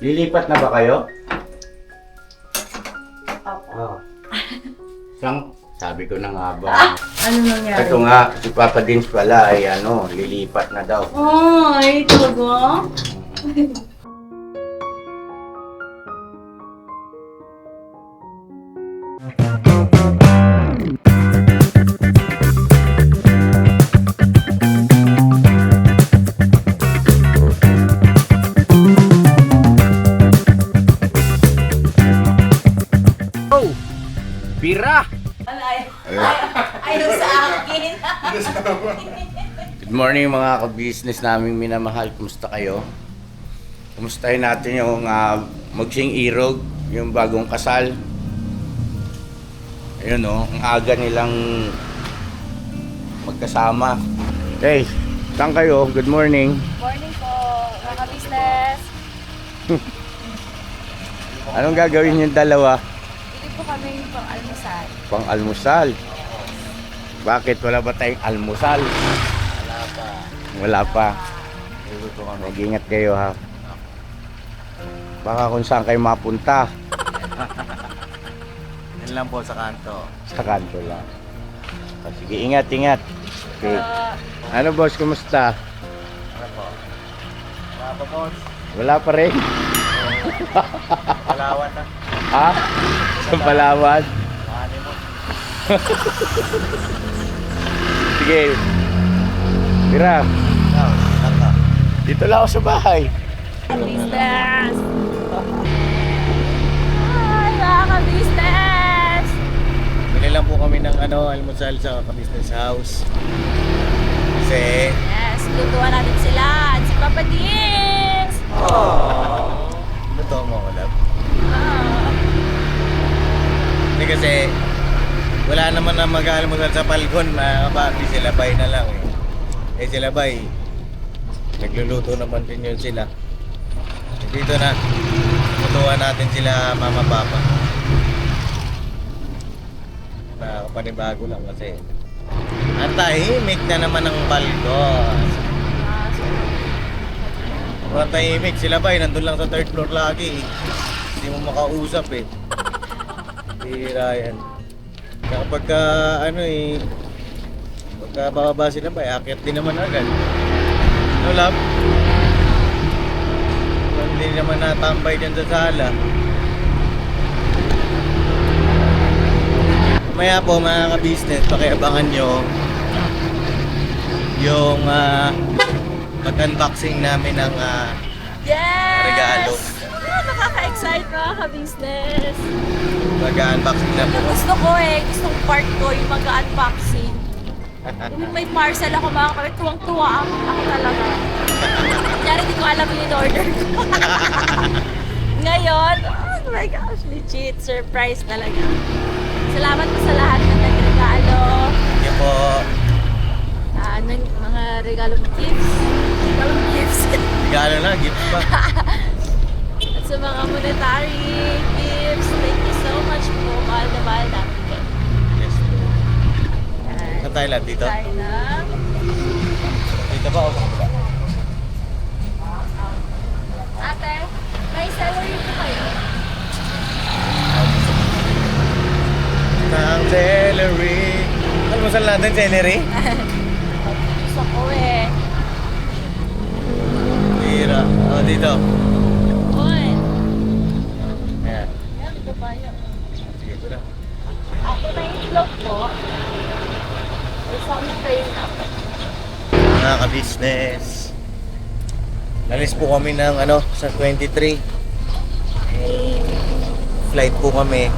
Lilipat na ba kayo? Opo. Oo. Sabi ko na nga ba. Ano nangyari? Ito nga, si Papa Dins pala ay lilipat na daw. Ay, talaga? Oh! Bira! Ayaw sa akin. Good morning mga ka-business naming minamahal. Kumusta kayo? Kumustahin natin yung Magsing Irog, yung bagong kasal. Ayun ang aga nilang magkasama. Hey, saan kayo? Good morning. Morning po, mga business. Anong gagawin yung dalawa? Hindi po kami pang almusal. Pang almusal. Bakit wala ba tayong almusal? Wala pa. Mag-ingat kayo ha. Baka kung saan kayo mapunta. Yan lang po sa kanto. Sa kanto lang. Sige, ingat. Okay. Ano boss, kumusta? Ano po? Wala pa boss. Wala pa rin? Palawan na. Ha? Sa Palawan? Mani mo. Sige. Tira, Kanto. dito lang ako sa bahay. Business! Ay, mga business! Bili lang po kami ng almusal sa business house. Kasi Yes, lutuan natin sila. At si Papa Dins! luto mo ko love. Ah. Hindi kasi wala naman na mag-almusal sa Palgon, mga kapapi, sila bay na lang eh. Sila bay, nagluluto naman din yun sila. Dito na, lutuan natin sila mama papa. Nakapanibago lang kasi ang tahimik na naman ng Palgon. Ang tahimik, sila bay, nandun lang sa third floor lagi eh. Hindi mo makausap eh. Hira yan. Kapag pagka bababa sila ba, akyat din naman agad. No love? Hindi naman natambay dyan sa sala. Maya po mga ka-business, pakiabangan nyo yung mag-unboxing namin ng Yes! regalo. Nakaka-excite mga ka-business. Mag-unboxing na po. Gusto ko gustong part ko yung mag-unboxing. Yung may parcel ako mga kapatid, tuwang-tuwa ako talaga. Kaya hindi ko alam yung in-order ko. Ngayon, oh my gosh, legit, surprise talaga. Salamat po sa lahat ng nagregalo. Yan po. Mga regalong gifts. Regalong gifts. Regalo na, gift pa. At sa mga monetary gifts, thank you so much po. Mahal na mahal namin kayo. Yes po. Yan. Sa Thailand dito? Tayo na. Dito ba o sa baba? Ate, may celery po kayo? Ng celery. Almusal natin celery? Gusto ko Tira. O, dito. Uy. Ayan. Yan, ito pa yun. Sige, ito na. Ako na yung itlog po. Isang train na. Mga ka-business. Nalis po kami ng sa 23. Flight po kami.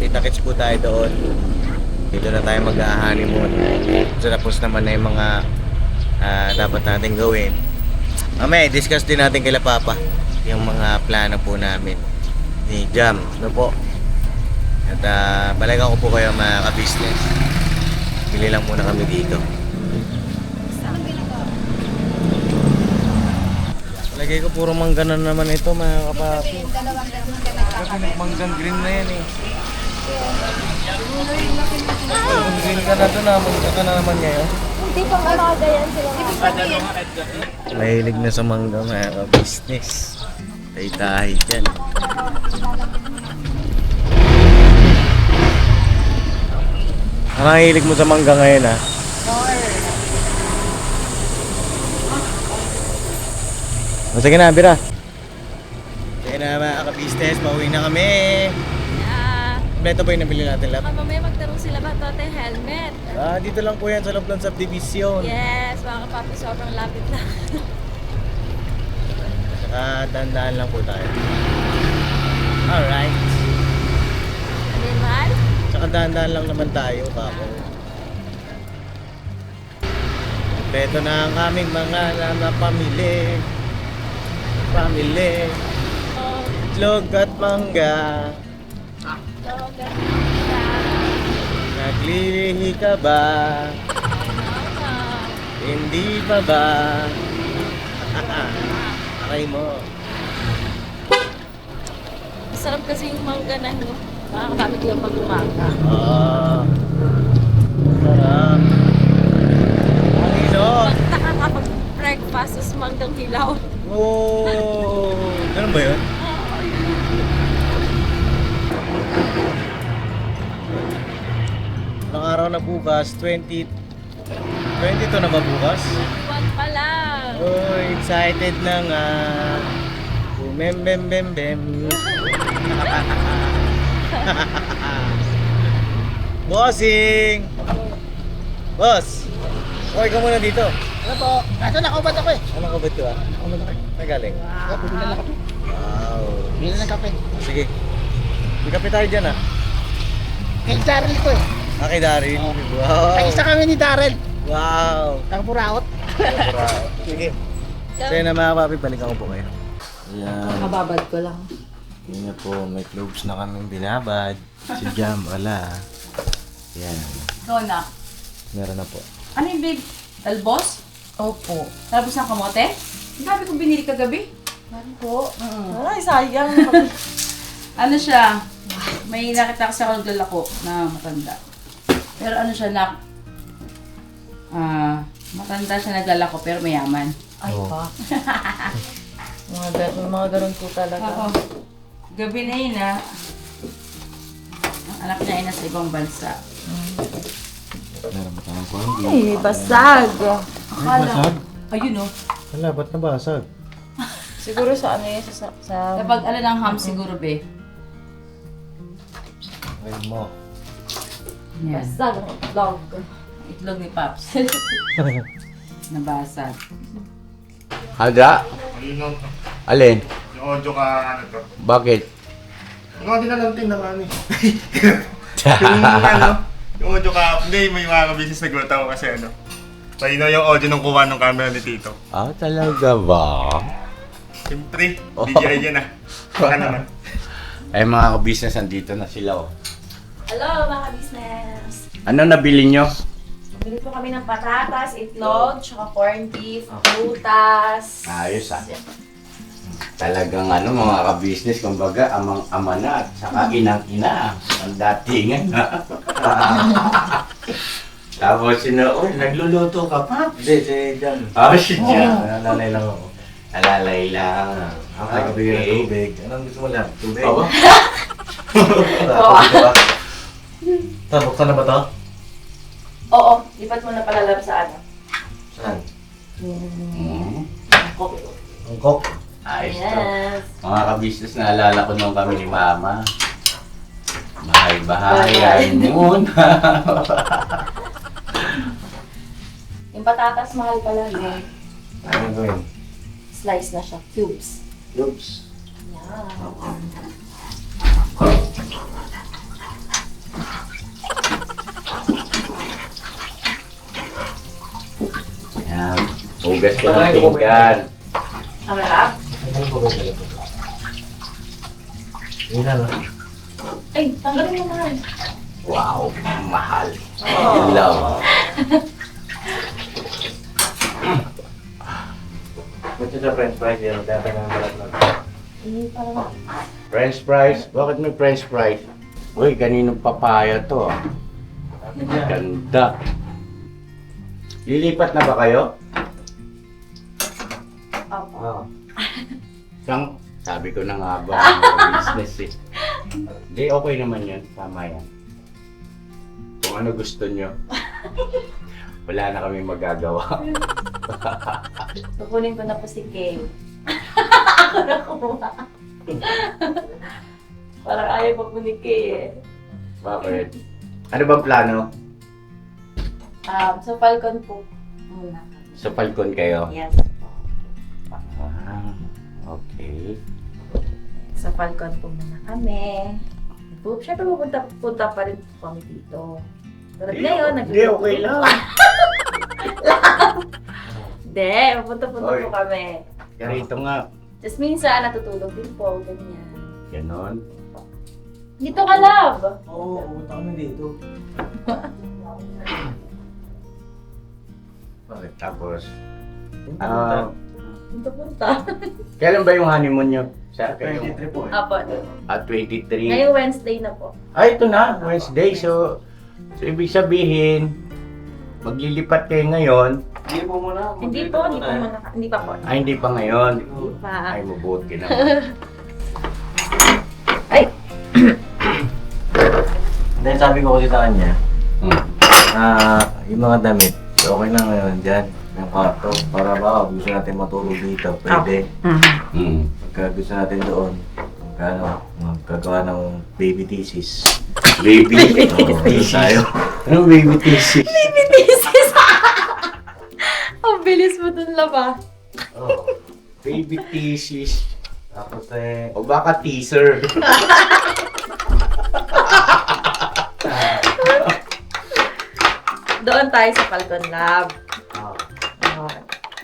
Kita-kits po tayo doon. Dito na tayo mag-honeymoon. So tapos naman na yung mga dapat natin gawin. Mamaya, discuss din natin kila Papa yung mga plano po namin ni Jam. Ano po? At balikan ko po kayo mga ka-business. Bili lang muna kami dito. Lagay ko puro mangga na naman ito mga kapapi. Kasi manggang green na yan eh. Manggang green ka na ito na. Mangga ka na naman ngayon. Hindi pa makagayan sila. Mahilig na sa mangga, mga business. Tahi-tahi dyan. Ang hilig mo sa mangga ngayon, ha? O, sige na, Bira. Sige na, mga ka-business. Pauwi na kami. Kompleto ba yung nabili natin lahat? Baka mamaya magtanong sila ba ito tayo helmet? Dito lang po yan sa loob ng subdivision. Yes, mga kapapi, sobrang lapit lang. Saka dandaan lang po tayo. Alright. Ano yun, mahal? Saka dandaan lang naman tayo, kako. Kompleto na ang aming mga pamili. Pamili. Oh, Itlog at mangga. so, ganda. Naglilihi ka ba? Hindi pa ba? Akay mo. Masarap kasi yung mangga na no. Makakakamit lang pag umaga. Sarap. Ano? Magta ka kapag breakfast, tapos manggang hilaw. Oh, ganun ba yun? Ilang araw na bukas? 22 na ba bukas? Iwan pa lang. Oh, excited na nga. Bem bem bem bem. Bossing! Boss! Okay ka muna dito. Ano po? Kaso nakaubat ako eh. Ano ka ba ito ah? Nakaubat ako eh. Nagaling? Bibili na kape. Wow. Bibili na kape. Sige. May kape tayo dyan ah. Kay Daryl ko eh. Kay Daryl. Wow. Ay, isa kami ni Daryl. Wow. Nakapuraot. Sige. Sa'yo na mga papi, balikan ko po kayo. Ayan. Kababad ko lang. Yun na po, may cloves na kaming binabad. Si Jam, wala. Yan. Ikaw na. Meron na po. Ano yung big talbos? Opo. Talbos ng kamote? Ang dami kong binili kagabi. Ano po? Ay, sayang. Ano siya? May nakita kasi ako naglalako na matanda. Pero ano siya na... matanda siya naglalako pero mayaman. Ay Oo. pa. mga ganun po talaga. Oo. Gabi na yun ang anak niya ay nasa ibang bansa. Meron ba tayong kundi? Ay, basag. Basag? Ayun oh. Wala, ba't nabasag? Siguro sa ano yun, sa... Kapag ano ng ham siguro be. Ayun mo. Yan. Basag ang itlog. Itlog ni Paps. Nabasag. Hada? Alin? Yung audio ka, ano to? Bakit? Ano, di na lang tingnan ka, ano eh. Yung audio ka, hindi, may mga ka-business nagulat ako kasi ano. Malinaw yung audio nung kuha ng camera ni Tito. Talaga ba? Siyempre, DJI yan ah. Baka naman. Ay mga ka-business, andito na sila oh. Hello mga business. Ano nabili nyo? Bili po kami ng patatas, itlog, tsaka corned beef, prutas. Ayos ah. Talagang ano mga ka-business, kumbaga amang-ama na at saka inang-ina. Ang datingan na. Tapos uy, nagluluto ka pa? Hindi, si Jam. Si Jan. Nalalay lang ako. Alalay lang. Ako ay kabigyan ng tubig. Anong gusto mo lang? Tubig? Oo. Tubig ba? Buksan na ba to? Oo, lipat mo na pala sa ano. Saan? Coke. Ang coke? Ayos to. Yes. Mga ka-business, naalala ko nung kami ni Mama. Bahay-bahay muna. Yung patatas mahal pala yun. Ano gawin? Slice na siya, cubes. Oops. Yan. Hugas ko ng pinggan. Ang harap? Ano ko ba talaga? Yun na, no? Ay, tanggalin mo mahal. Wow, mahal. Hello. Ito sa french fries yun. Dati ng balat na. Parang French fries? Bakit may French fries? Uy, kaninong papaya to ah. Ganda. Lilipat na ba kayo? Opo. Oo. Siyang, sabi ko na nga ba, business eh. Hindi, okay naman yun. Tama yan. Kung ano gusto nyo. Wala na kami magagawa. Kukunin ko na po si Kay. Ako na kumuha. Parang ayaw pa po ni Kay eh. Bakit? Ano bang plano? Sa Falcon po muna. Sa Falcon kayo? Yes. Ah, okay. Sa Falcon po muna kami. Siyempre pupunta pa rin po kami dito. Pero ngayon, Hindi, okay lang. Hindi, pupunta-punta Oy. po kami. Karito nga. Tapos minsan, natutulog din po, ganyan. Ganon. Dito ka, love! Oo, pumunta kami dito. Bakit? Tapos, Dito punta. kailan ba yung honeymoon nyo? Sa kayo? 23 po eh. Apo. 23. Ngayong Wednesday na po. Ay, ito na, Wednesday. So ibig sabihin, maglilipat kayo ngayon. Hindi po muna. Hindi po muna. Hindi pa po. Ay, hindi pa ngayon. Hindi pa. Ay, mabuti naman. Ay! Then sabi ko kasi sa kanya, Hmm. yung mga damit, okay na ngayon dyan. Yung kwarto, para ba gusto natin matulog dito, pwede. Hmm. Pagka gusto natin doon, magkagawa ng baby thesis. Baby. Oo, doon tayo. Ano baby thesis? Thesis! Ang bilis mo dun, laba. Oh, baby thesis. Tapos O baka teaser. Doon tayo sa Falcon Lab.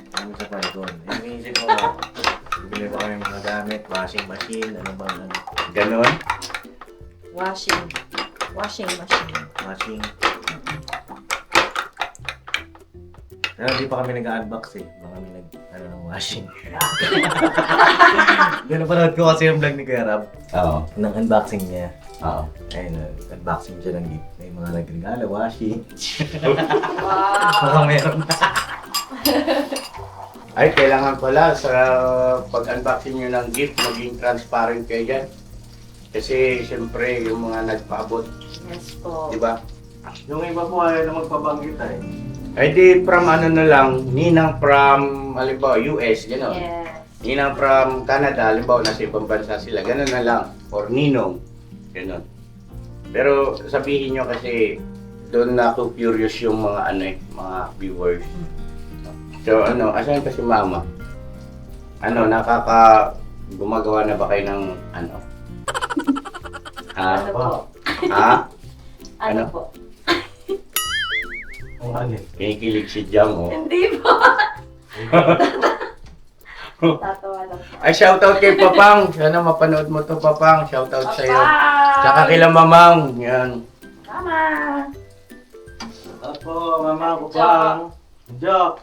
kami sa Falcon. Iniisip ko, bibili pa kami ng mga gamit, washing machine, ano ba, Ganon. Washing machine. washing. Pero hindi pa kami nag-unbox eh. Baka kami ng washing. Napanood ko kasi yung vlog ni Kuya Rab. Oo. Ng unboxing niya. Oo. Ayun, unboxing siya ng gift. May mga nagregalo, washing. Wow! Baka meron na. Ay, kailangan pala sa pag-unboxing nyo ng gift, maging transparent kayo dyan. Kasi, siyempre, yung mga nagpaabot, Yes po. di ba? Yung iba po ayaw na magpabanggit eh. Ay di from ano na lang, ninang from, halimbawa, US, gano'n. Yes. Ninang from Canada, halimbawa, nasa ibang bansa sila, gano'n na lang. Or ninong, gano'n. Pero sabihin nyo kasi, doon na ako curious yung mga ano eh, mga viewers. So ano, asan pa si Mama? Ano, gumagawa na ba kayo ng ano? Ano po? Ha? Ano Ano? po? Ang alin? Kinikilig si Jam, oh. Hindi po. Tatawa lang po. Ay, shoutout kay Papang. Sana mapanood mo to, Papang. Shoutout sa'yo. Bye! Tsaka kila Mamang. Yan. Mama! Opo, mama ko pa. Joke.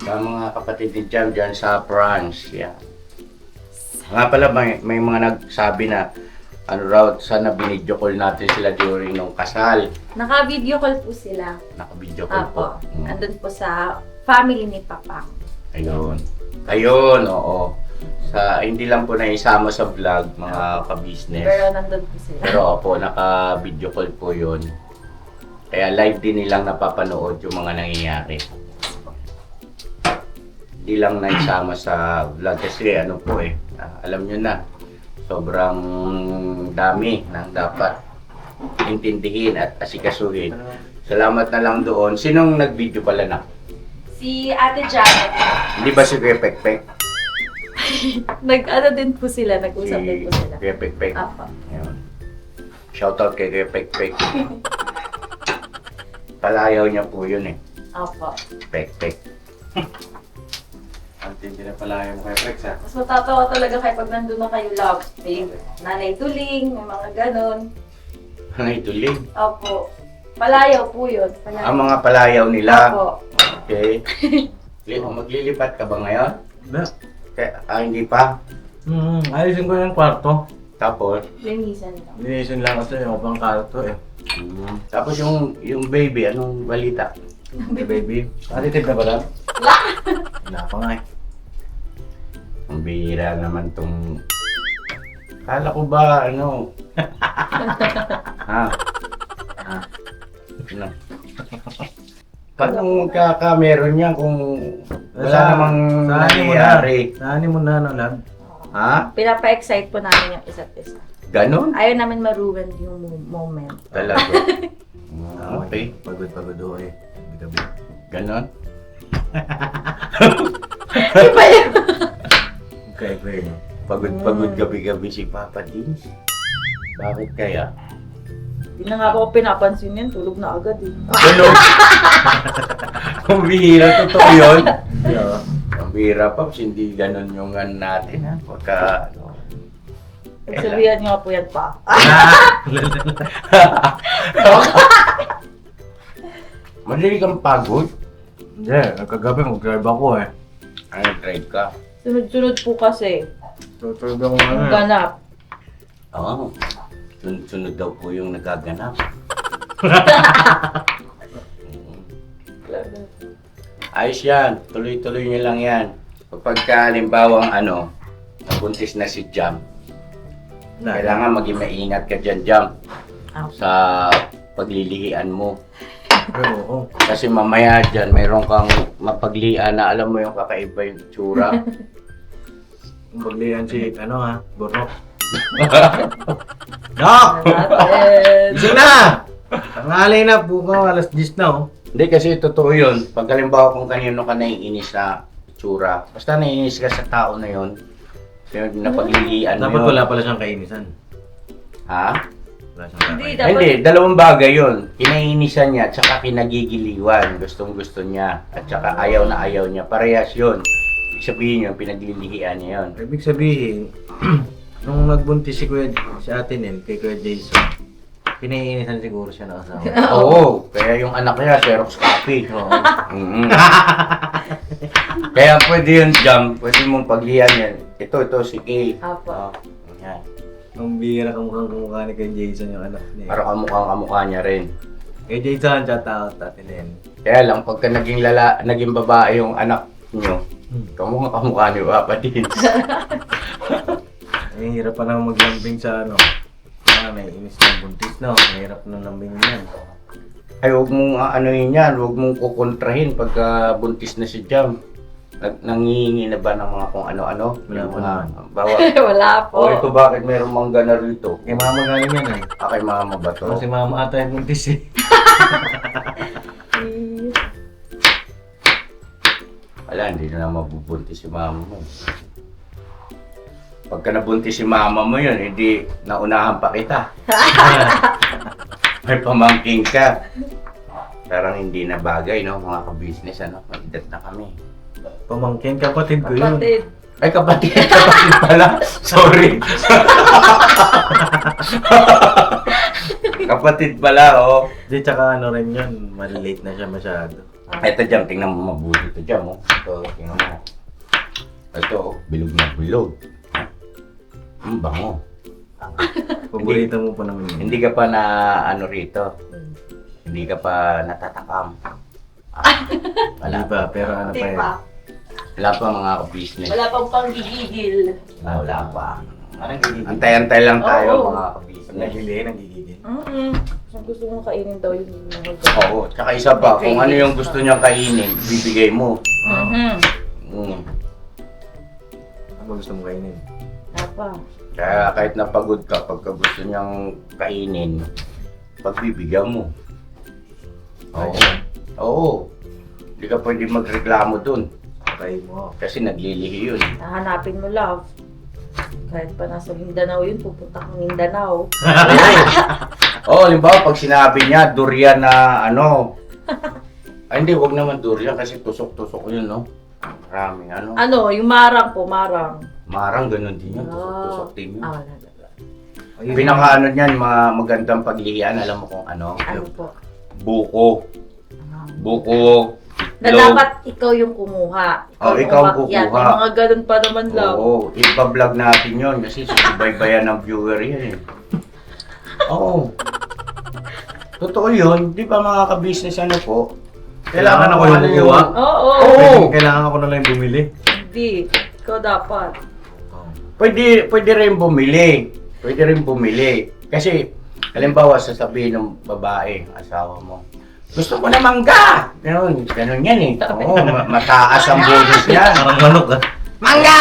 Sa mga kapatid ni Jam dyan sa France. Yan. Nga pala, may mga nagsabi na ano raw, sana binidyo call natin sila during nung kasal. Naka-video call po sila. Naka-video call po. Apo. Andun po sa family ni Papa. Ayun. Ayun, oo. Hindi lang po naisama sa vlog, mga ka-business. Pero nandun po sila. Pero opo, naka-video call po yun. Kaya live din nilang napapanood yung mga nangyayari. Hindi lang naisama sa vlog kasi ano po alam nyo na, sobrang dami na dapat intindihin at asikasuhin. Salamat na lang doon. Sinong nag-video pala na? Si Ate Janet. Hindi ba si Kuya Pekpek? Nag-ano din po sila, nag-usap din po sila. Kuya Pekpek. Apo. Ayun. Shoutout kay Kuya Pekpek. Palayaw niya po yun eh. Apo. Pekpek. Ang tindi na pala yung kay Flex ha. Mas matatawa talaga kayo pag nandun na kayo, love. May nanay tuling, may mga ganon. Ay, tulig. Opo. Palayaw po yun. Palayaw. Ang mga palayaw nila. Opo. Okay. Maglilipat ka ba ngayon? Ba? Hindi pa. Alisin ko yung kwarto. Tapos, Linisan lang. Linisin lang kasi yung pang karto eh. tapos yung baby, anong balita? The baby. Additive na ba lang? Wala pa nga eh. Ang bihira naman tong... Kala ko ba, ano? Ha? Ha? Ano? Paano magkakameron yan kung wala namang nangyayari? Saan mo na, no, lab? Ha? Pinapa-excite po namin yung isa't isa. Ganon? Ayaw namin maruin yung moment. Talaga. Okay. Pagod ho eh. Gabi. Ganon? Iba yun. Okay, great. Pagod gabi-gabi si Papa Dins. Bakit kaya? Hindi na nga ako pinapansin yan. Tulog na agad eh. Ganon? Ang bihira, totoo yun. Yeah. Ang bihira, Paps, hindi ganon yung ano natin, ha? Pagka, ano, Sabihan nyo nga po yan pa. madali kang pagod. Hindi, kagabi mag-drive ako eh. Ay, drive ka. Sunod-sunod po kasi. Tutulog ako Ang ganap. Oo. Sunod daw po yung nagaganap. Ayos yan. Tuloy-tuloy nyo lang yan. Kapag halimbawang ano, nabuntis na si Jam, kailangan maging maingat ka dyan, Jam. Sa paglilihian mo. Oo. Kasi mamaya dyan, mayroon kang mapaglian na alam mo yung kakaiba yung tsura. Maglihan si, ano ha, Borok. Dok! Natin. Gising na! Tanghali na, bukaw, alas 10 na oh. Hindi kasi totoo yun. Pag halimbawa kung kanino ka naiinis na tsura, basta naiinis ka sa tao na yun, yung napaglilian mo Dapat yun. wala pala siyang kainisan. Ha? Wala siyang Hindi, kainisan. dapat. Hindi, dalawang bagay yun. Kinainisan niya, tsaka kinagigiliwan. Gustong gusto niya, at tsaka ayaw na ayaw niya. Parehas yun. Ibig sabihin yun, pinaglilihian niya yun. Ibig sabihin, nung nagbuntis si Ate Nel kay Kuya Jason, pinaiinisan siguro siya ng asawa. Oo, kaya yung anak niya, Xerox copy. Oo. Mhm. Kaya pwede yun, Jam. Pwede mong paglihan yan. Ito, si Kay. Apo. Yan. Ang bihira kamukhang kamukha ni Kuya Jason yung anak niya. Para kamukha niya rin. Kay Jason, shout out Ate Nel. Kaya lang, pagka naging babae yung anak niyo, kamukha ni Papa din. Ang hirap pa naman maglambing sa ano. Naiinis ng buntis na. Mahirap ng lambing yan. Ay, huwag mong anuhin yan, huwag mong kukontrahin pagka buntis na si Jam. Nangihingi na ba ng mga kung ano-ano? Wala Yung pa mga naman. Bawa. Wala po. O ito, bakit mayroong mangga na rito? Kay mama galing yan eh. Kay mama ba to? Kasi mama ata yung buntis eh. Wala, hindi na mabubuntis si mama mo. Pagka nabuntis si mama mo yun, hindi naunahan pa kita. May pamangking ka. Parang hindi na bagay, no? Mga ka-business, ano? Mag-edad na kami. Pamangkin, kapatid ko yun. Kapatid. Ay, kapatid pala. Sorry. Kapatid pala, oh. Di, tsaka ano rin yun, malilate na siya masyado. Ito dyan, tingnan mo mabuti ito dyan, oh. Ito, tingnan mo. Ito, oh, bilog na bilog. Ang bango. Paborito mo pa naman yun. Hindi ka pa na ano rito. Hindi ka pa natatakam. Wala Hindi pa, pero ano pa Hindi yun. pa. Wala pa mga ka-business. Wala pang panggigigil. Wala pa. Parang gigigil. Antay-antay lang tayo Oo. mga ka-business. Nagigil, nagigigil. Ang gusto mong kainin daw yung Oo, tsaka isa pa, kung ano yung gusto niyang kainin, bibigay mo. Mm. Ano ba gusto mo kainin? Apa. Kaya kahit napagod ka, pagka gusto niyang kainin, pagbibigyan mo. Oo. Oo. Hindi ka pwede magreklamo dun. Patay mo. Kasi naglilihi yun. Hahanapin mo, love. Kahit pa nasa Mindanao yun, pupunta kang Mindanao. Oo, halimbawa pag sinabi niya, durian na ano. Ay hindi, wag naman durian kasi tusok-tusok yun, no? Maraming ano. Ano, yung marang po, marang. Marang ganun din yun, tusok-tusok din yun. Ah, wala. Ayun. Pinaka ano niyan, magandang paglihian, alam mo kung ano? Ano po? Buko. Ah. Buko. Na Log. dapat ikaw yung kumuha. Oh, ikaw ang umakyat. kukuha. May mga ganun pa naman, love. Oo, ipa-vlog natin yun kasi susubaybayan ng viewer yan eh. Oo. Totoo yun, di ba mga ka-business ano po? Kailangan ako yung kukuha? Oo. Oo. Kailangan ako na lang bumili. Hindi. Ikaw dapat. Pwede rin bumili. Pwede rin bumili. Kasi, halimbawa, sasabihin ng babae, asawa mo, gusto ko na mangga! Ganun yan eh. Oo, mataas ang bonus yan. Parang manok ah. Mangga!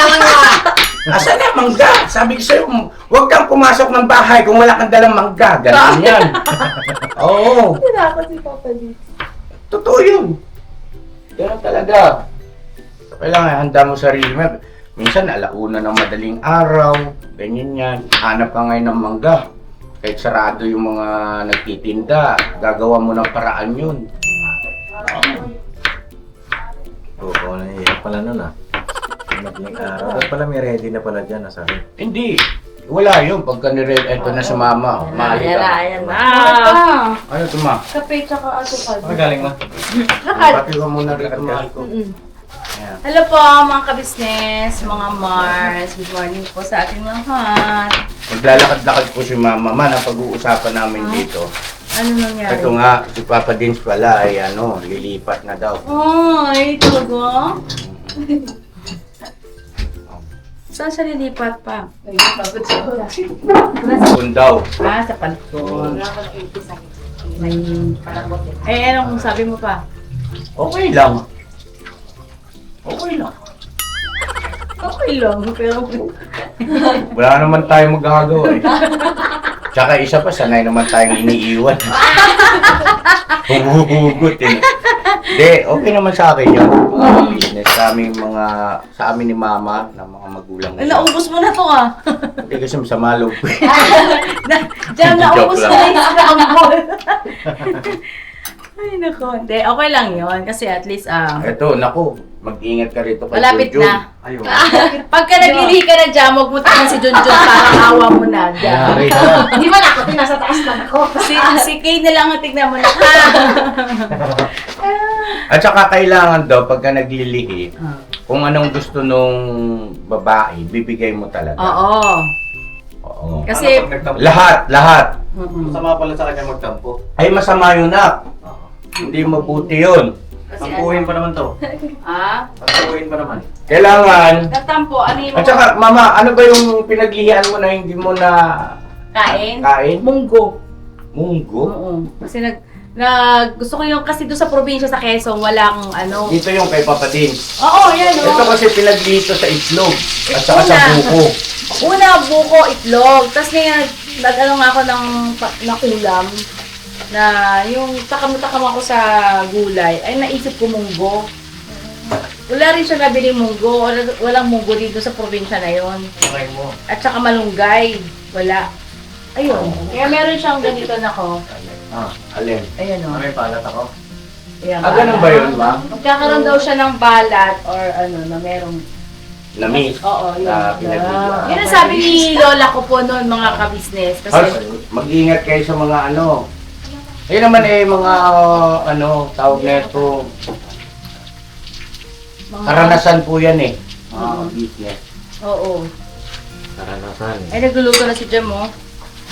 Asan na mangga? Sabi ko sa'yo, huwag kang pumasok ng bahay kung wala kang dalang mangga. Ganun yan. Oo. Tinakot si Papa dito. Totoo yun. Ganun talaga. Kailangan handa mo sarili mo. Minsan, alauna ng madaling araw. Ganyan yan. Hanap ka ngayon ng mangga. Kahit sarado yung mga nagtitinda, gagawa mo ng paraan yun. Oo, nahihiyak pala nun ah. Madaling araw. Dapat pala may ready na pala dyan, nasabi. Hindi. Wala yun. Pagka nire eto na sa mama. Mali ka. Ayan na. Ano ito ma? Kape tsaka asukal. Ano galing mo? Pati ka muna rito mahal ko. Ayan. Hello po mga kabisnes, mga Mars. Good morning po sa ating lahat. Maglalakad-lakad po si mama. Man, ang pag-uusapan namin dito. Ano nangyari? Ito nga, si Papa Dins pala ay lilipat na daw. Ay, talaga? Saan siya lilipat pa? Kung daw. Sa Palcon. Anong sabi mo pa? Okay lang. Okay lang. Okay lang, pero... Wala naman tayong magagawa eh. Tsaka isa pa, sanay naman tayong iniiwan. Humuhugot eh. Hindi, okay naman sa akin yun. Mga business sa amin ni Mama, ng mga magulang. Ay, naubos mo na to ah. Hindi kasi masama loob ko eh. Diyan, naubos Joke mo na yung scramble. Ay, nako. Hindi, okay lang yun. Kasi at least, Eto, naku, mag-ingat ka rito kay malapit Junjun. na. Ayun. Pagka naglilihi ka na dyan, huwag mo tingnan si Junjun, parang awa mo na. Yari Dyan. na. Hindi man ako, nasa taas na ako. Si Kay na lang ang tignan mo na. At saka kailangan daw, pagka naglilihi, kung anong gusto nung babae, bibigay mo talaga. Oo. Oo. Kasi, Ano pag nagtampo? Lahat. Masama pala sa kanya magtampo. Ay, masama yun na. Hindi mabuti yun. Tampuhin pa naman to. Tampuhin pa naman. Kailangan. Natampo, ano yung At saka, mama, ano ba yung pinaglihian mo na hindi mo na kain? kain? Munggo. Munggo? Oo. Kasi gusto ko yung, kasi doon sa probinsya sa Quezon, walang ano. Dito yung kay Papa Din. Oo, yan o. Ito kasi pinaglito sa itlog. At saka sa buko. Una, buko, itlog. Tapos ngayon, nag-ano nga ako ng ulam na yung takam-takam ako sa gulay, ay naisip ko munggo. Wala rin siya nabiling munggo. Walang munggo dito sa probinsya na yon. Okay mo. At saka malunggay. Wala. Ayun. Kaya meron siyang ganito na ko. Alin? Ayun o. Ano yung palat ako? Ayan, Ganun ba yun, ma? Magkakaroon daw siya ng balat or ano na merong... Namis. Oo, yun. Na pinaglihian. Yun ang sabi ni lola ko po noon, mga kabisnes. Kasi... Mag-ingat kayo sa mga ano. Ayun naman mga tawag na ito. Karanasan po yan eh. Business. Oo. Karanasan. Ay, nagluluto na si Jem, oh.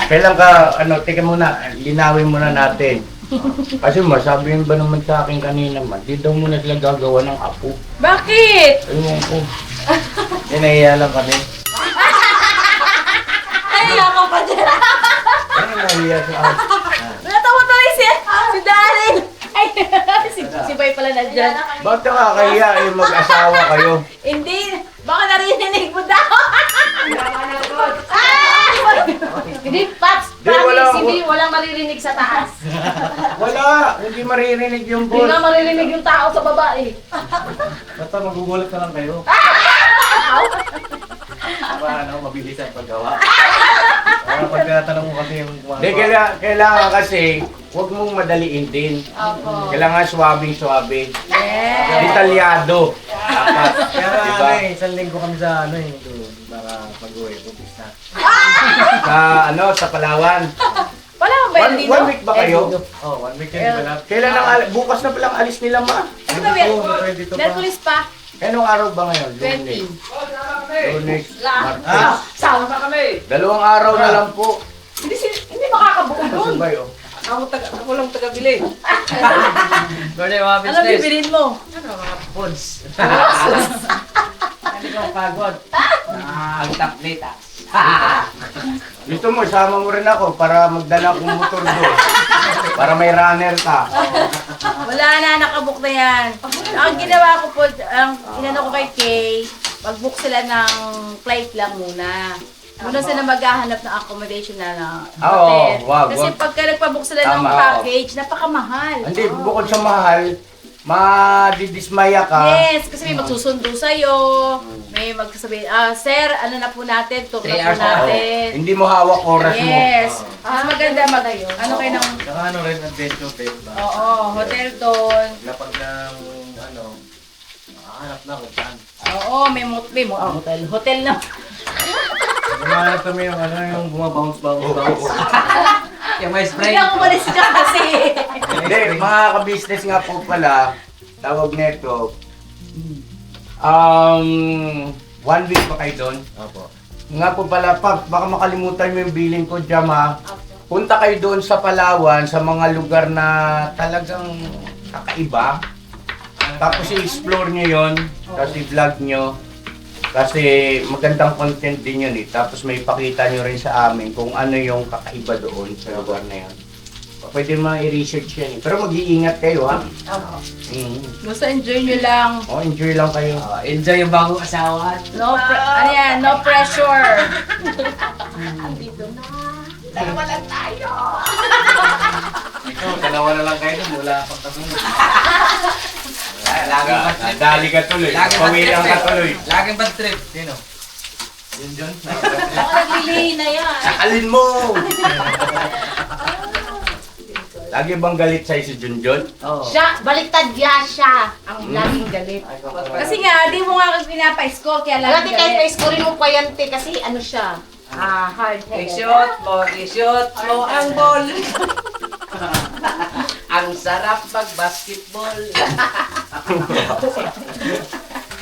Kailan ka, teka muna, linawin muna natin. Kasi masabi ba naman sa akin kanina man, di daw muna sila gagawa ng apo. Bakit? Ayun ko. Nahiya lang kami. Ay, ako pa dyan. Ano nahiya sa akin? Natawa tuloy si Daryl. Ay, si Bay pala na dyan. Bakit nakakahiya yung mag-asawa kayo? Hindi, baka narinig mo daw. Hindi, Pats, Di, wala promise, ako. hindi, walang maririnig sa taas. Wala! Hindi maririnig yung Hindi boss. nga maririnig yung tao sa babae. Basta magugulat na lang kayo. Mabilis ang paggawa. Pagkatanong mo kasi yung... Hindi, kailangan kasi, huwag mong madaliin din. Kailangan suwabing-suwabe. Yeah. Detalyado. Dapat. Kaya nga Diba? isang linggo kami sa doon para pag-uwi, pumpis na. Sa Palawan. Wala ba yun dito? One week ba kayo? Oh, 1 week yan pala. Kailan bukas na palang alis nila, ma? Dito pa. Merkulis pa. Anong araw ba ngayon? 20. Lunes. Martes. Sama pa kami. 2 araw na lang po. Hindi makakabuo Ano doon. ba yun? Ako lang taga-bili. Gano'n yung mga Ano business. bibilin mo? Ano, mga foods. Hindi ko pagod. Ang tableta. Gusto mo, sama mo rin ako para magdala akong motor doon. Para may runner ka. Wala na, nakabook na yan. Ang ginawa ko po, ang inano ko kay Kay, mag-book sila ng flight lang muna. Muna sila maghahanap ng accommodation na hotel. Oo, wag, Kasi wag. pagka nagpabook sila ng Tama, package, napakamahal. Hindi, bukod sa mahal, madidismaya ka. Yes, kasi may magsusundo sa'yo, may magsasabihin, sir, ano na po natin, tour na 3 po hours na natin. Hindi mo hawak oras mo. Yes. Mas maganda ano kayo ng, Saka ano rin, adventure trip ba? oo, hotel doon. Lapag ng, ano, nakahanap na kung saan. Oo, hotel na. Gumahanap kami yung, ano, yung bumabounce. Yung may spray. Hindi ako umalis ka kasi. Hindi, mga ka-business nga po pala, tawag nito, 1 week pa kayo doon. Opo. Nga po pala, baka makalimutan mo yung billing ko, Jam, ha? Punta kayo doon sa Palawan, sa mga lugar na talagang kakaiba. Tapos i-explore nyo yun, tapos i-vlog nyo. Kasi magandang content din yun eh. Tapos may pakita nyo rin sa amin kung ano yung kakaiba doon sa lugar na yun. Pwede mo i-research yan eh. Pero mag-iingat kayo, ha? Basta enjoy nyo lang. Oh, enjoy lang kayo. Enjoy yung bagong asawa. Ano yan, no pressure. Ikaw, dalawa na lang kayo dun, wala pang kami. Laging bad trip. Dali ka tuloy. Laging bad Pawilang trip. ka tuloy. Laging bad trip. Sino? Yun dyan. Ako naglilihi na yan. Sakalin mo! Lagi bang galit sa'yo si Junjun? Oo. Siya, baliktad siya. Ang laging galit. Kasi nga, di mo nga pinapa-score, kaya lang Dati kahit na-scorein mo pa yan, te, kasi ano siya, hard-headed. I-shoot mo ang ball. Ang sarap mag-basketball.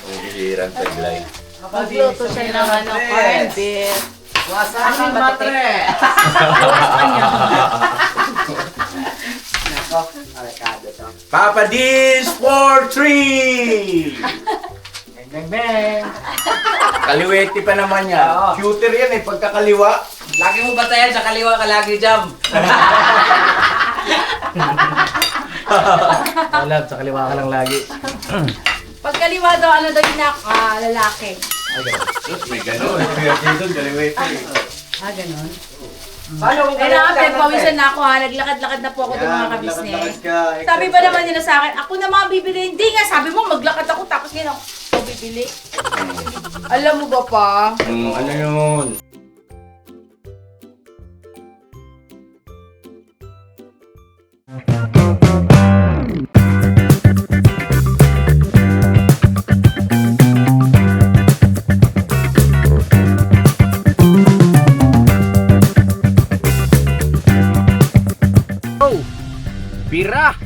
Ang hihirang taglay. Magluto siya ng corned beef. Wasabi matre. Papa D's for 3! Bang bang. Kaliwete pa naman yan. Oo. Shooter yan eh, pagkakaliwa. Lagi mo batayan sa kaliwa ka lagi, Jam. Wala, sa kaliwa ka lang lagi. Pagkaliwa daw, ano daw yung lalaki. Sus, may gano'n. Dito, kaliwete. Ganon. Paano kung Kaya pawisan na ako ha, naglakad-lakad na po ako ng mga kabisnes. Sabi ba naman nila sa akin, ako na mga bibili. Hindi nga, sabi mo maglakad ako tapos ngayon ako bibili. Alam mo ba pa? Ano yun? Bira!